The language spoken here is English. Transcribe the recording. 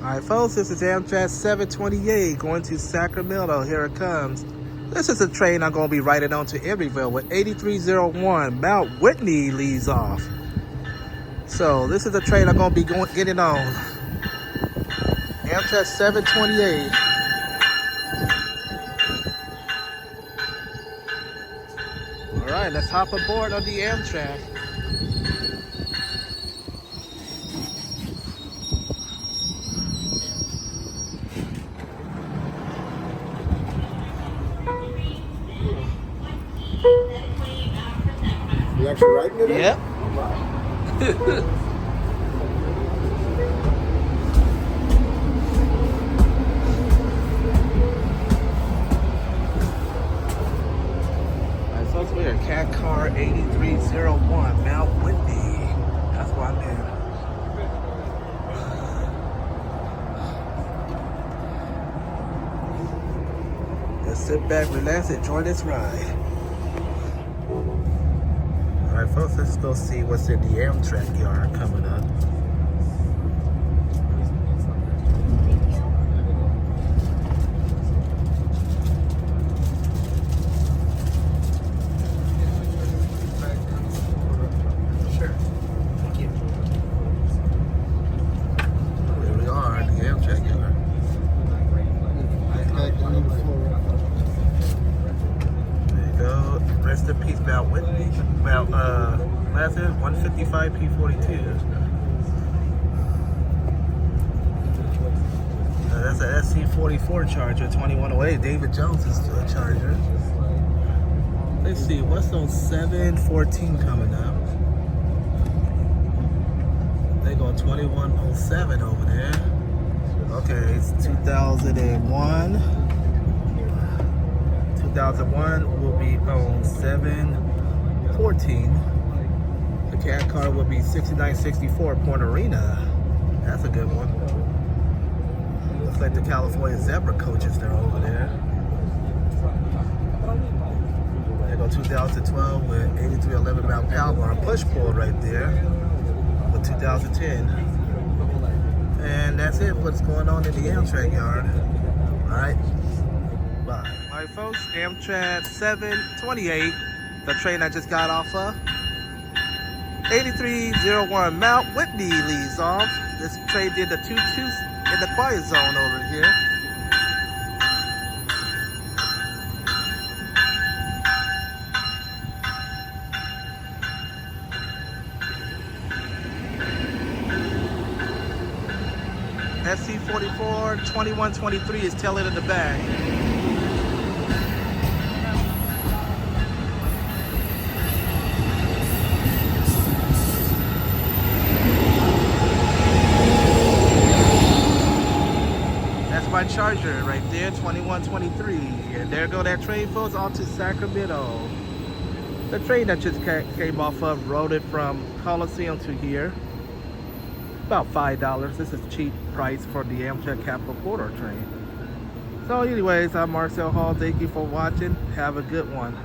Alright folks, this is Amtrak 728 going to Sacramento. Here it comes. This is a train I'm going to be riding on to Emeryville with 8301 Mount Whitney leaves off. So this is the train I'm going to be getting on. Amtrak 728. Alright, let's hop aboard on the Amtrak. You actually riding it? Yep. Alright, folks, we're at Cat Car 8301 Mount Whitney. That's where I'm in. Just sit back, relax, enjoy this ride. Alright folks, let's go see what's in the Amtrak yard coming up. Sure. Thank you. Here we are in the Amtrak yard. There you go. Rest in peace, Mount Whitney. Last is 155 P42. That's a SC44 Charger, 2108. David Jones is a Charger. Let's see, what's on 714 coming up? They go 2107 over there. Okay, it's 2001. 2001 will be on 714. The cat car will be 6964 Point Arena. That's a good one. Looks like the California Zebra coaches they're over there. They go 2012 with 8311 Mount Palomar push pull right there with 2010. And that's it. What's going on in the Amtrak yard? All right. Bye. All right, folks. Amtrak 728, the train I just got off of. 8301 Mount Whitney leaves off. This train did the 2-2 in the quiet zone over here. SC44 2123 is tailing in the back. My Charger right there, 2123. And there go that train, folks, on to Sacramento. The train that just came off of rode it from Coliseum to here. About $5. This is cheap price for the Amtrak Capital Corridor train. So anyways, I'm Marcel Hall. Thank you for watching. Have a good one.